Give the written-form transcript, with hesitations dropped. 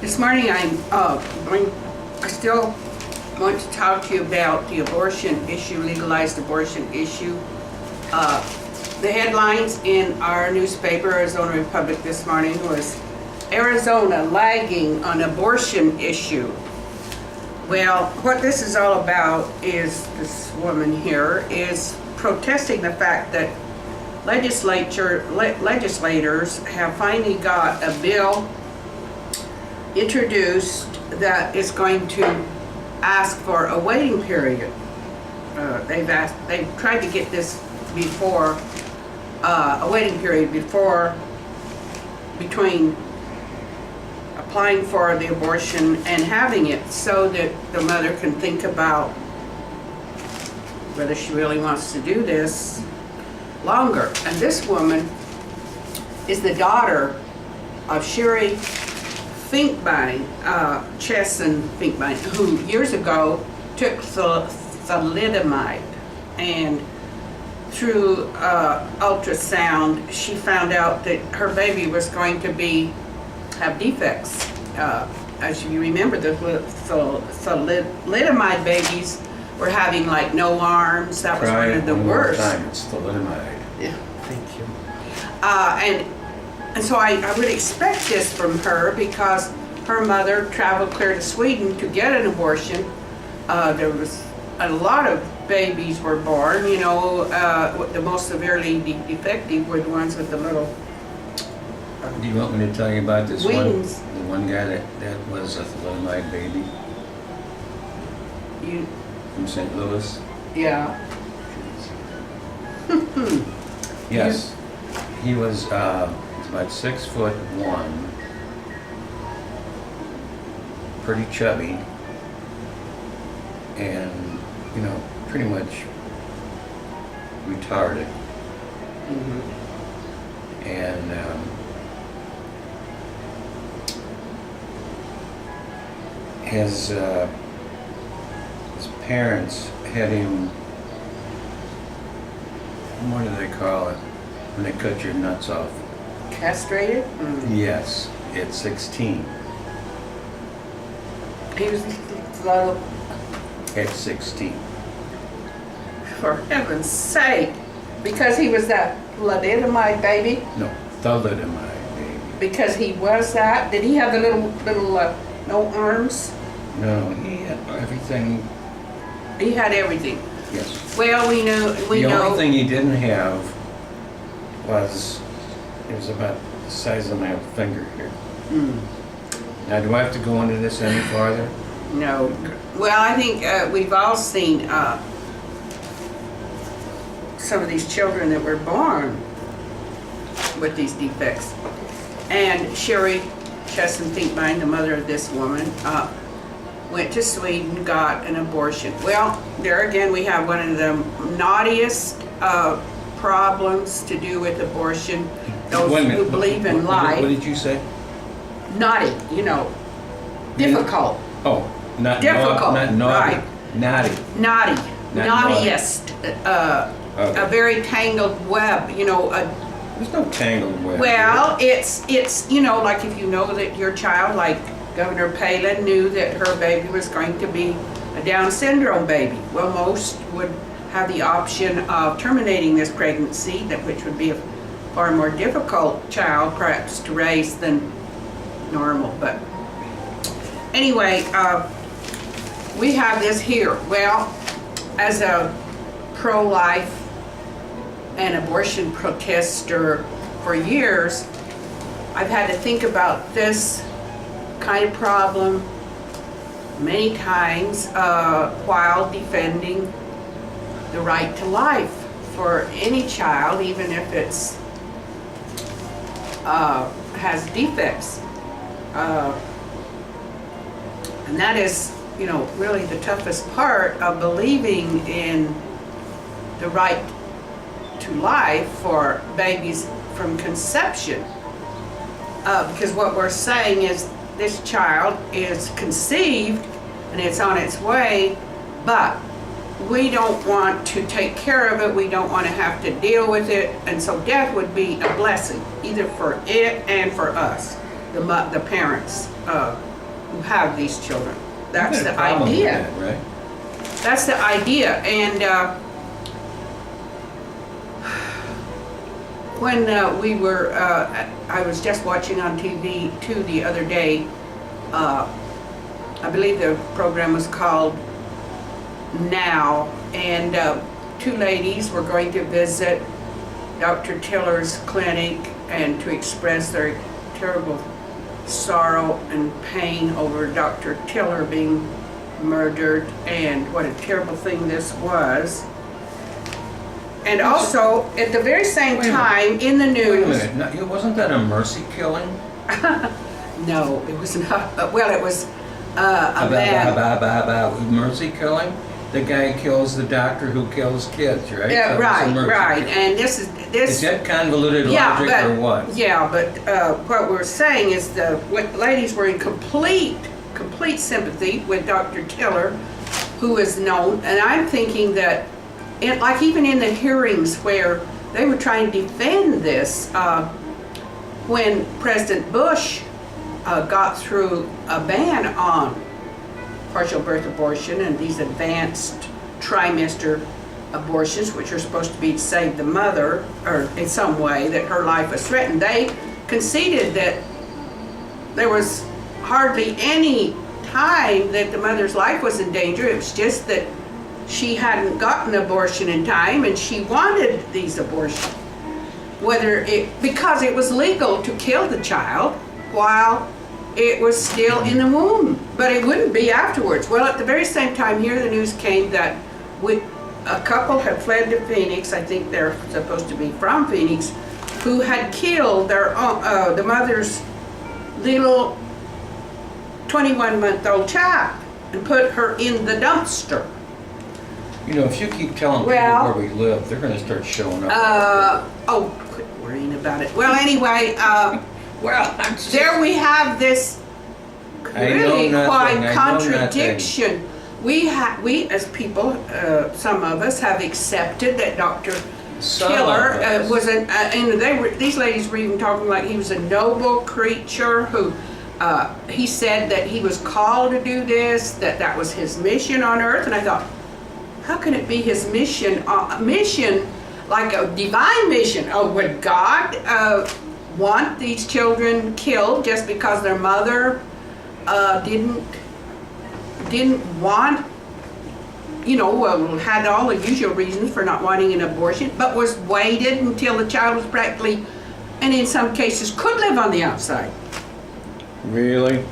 This morning I still want to talk to you about the abortion issue, legalized abortion issue. The headlines in our newspaper, Arizona Republic, this morning was Arizona lagging on abortion issue. Well, what this is all about is this woman here is protesting the fact that legislators have finally got a bill introduced that is going to ask for a waiting period. They've tried to get this before a waiting period between applying for the abortion and having it, so that the mother can think about whether she really wants to do this longer. And this woman is the daughter of Sherry Finkbein, Chesson Finkbein, who years ago took thalidomide, and through ultrasound she found out that her baby was going to have defects. As you remember, the thalidomide babies were having like no arms. That was one of the worst. It's thalidomide. Yeah, thank you. And so I would expect this from her, because her mother traveled clear to Sweden to get an abortion. There was a lot of babies were born, you know. The most severely defective were the ones with the little Do you want me to tell you about this wings. The one guy that was a thalidomide baby from St. Louis? Yeah. Yes. He was about 6'1", pretty chubby, and pretty much retarded. Mm-hmm. And his parents had him, what do they call it when they cut your nuts off? Castrated? Mm. Yes, at 16. He was little. At 16. For heaven's sake, because he was that thalidomide baby. No, thalidomide baby. Because he was that. Did he have the little no arms? No, he had everything. He had everything. Yes. Well, we know. The only thing he didn't have was, it was about the size of my finger here. Mm. Now, do I have to go into this any farther? No. Well, I think we've all seen some of these children that were born with these defects. And Sherry Chesson Finkbein, the mother of this woman, went to Sweden, got an abortion. Well, there again we have one of the naughtiest problems to do with abortion. Those who believe in life. What did you say? Naughty, difficult. Oh, not difficult. Not naughty. Right. Naughty. Naughty. Not naughtiest. Okay. A very tangled web. There's no tangled web. Well, it's like if you know that your child, like Governor Palin, knew that her baby was going to be a Down syndrome baby. Well, most would have the option of terminating this pregnancy, which would be a far more difficult child perhaps to raise than normal. But anyway, we have this here. Well, as a pro-life and abortion protester for years, I've had to think about this kind of problem many times while defending the right to life for any child, even if it's has defects. And that is, really the toughest part of believing in the right to life for babies from conception. Because what we're saying is this child is conceived and it's on its way, but we don't want to take care of it, we don't want to have to deal with it, and so death would be a blessing, either for it and for us, the parents. who have these children. That's You got the a problem with idea. that, right? That's the idea. And when I was just watching on TV too the other day, I believe the program was called Now, and two ladies were going to visit Dr. Tiller's clinic and to express their terrible sorrow and pain over Dr. Tiller being murdered and what a terrible thing this was. And also, at the very same Wait a minute. time, in the news... Wait a minute, no, wasn't that a mercy killing? No, it was not. Well, it was a man. Mercy killing? The guy kills the doctor who kills kids, right? Yeah, That was a mercy right. killing. And this Is that convoluted logic or what? Yeah, but what we're saying is the ladies were in complete sympathy with Dr. Tiller, who is known, and I'm thinking that, like even in the hearings where they were trying to defend this, when President Bush got through a ban on partial birth abortion and these advanced trimester abortions, which are supposed to be to save the mother, or in some way that her life was threatened, they conceded that there was hardly any time that the mother's life was in danger. It was just that she hadn't gotten an abortion in time and she wanted these abortions. Because it was legal to kill the child while it was still in the womb, but it wouldn't be afterwards. Well, at the very same time here, the news came that a couple had fled to Phoenix, I think they're supposed to be from Phoenix, who had killed the mother's little 21-month-old child and put her in the dumpster. You know, if you keep telling people Well, where we live, they're gonna start showing up. Quit worrying about it. Well, anyway, Well, I'm just... there we have this really quite contradiction. We as people, some of us have accepted that Dr. Tiller was and these ladies were even talking like he was a noble creature who, he said that he was called to do this, that was his mission on earth, and I thought, how can it be his mission, like a divine mission? Oh, would God want these children killed just because their mother didn't want, had all the usual reasons for not wanting an abortion, but was waited until the child was practically, and in some cases could live on the outside? Really?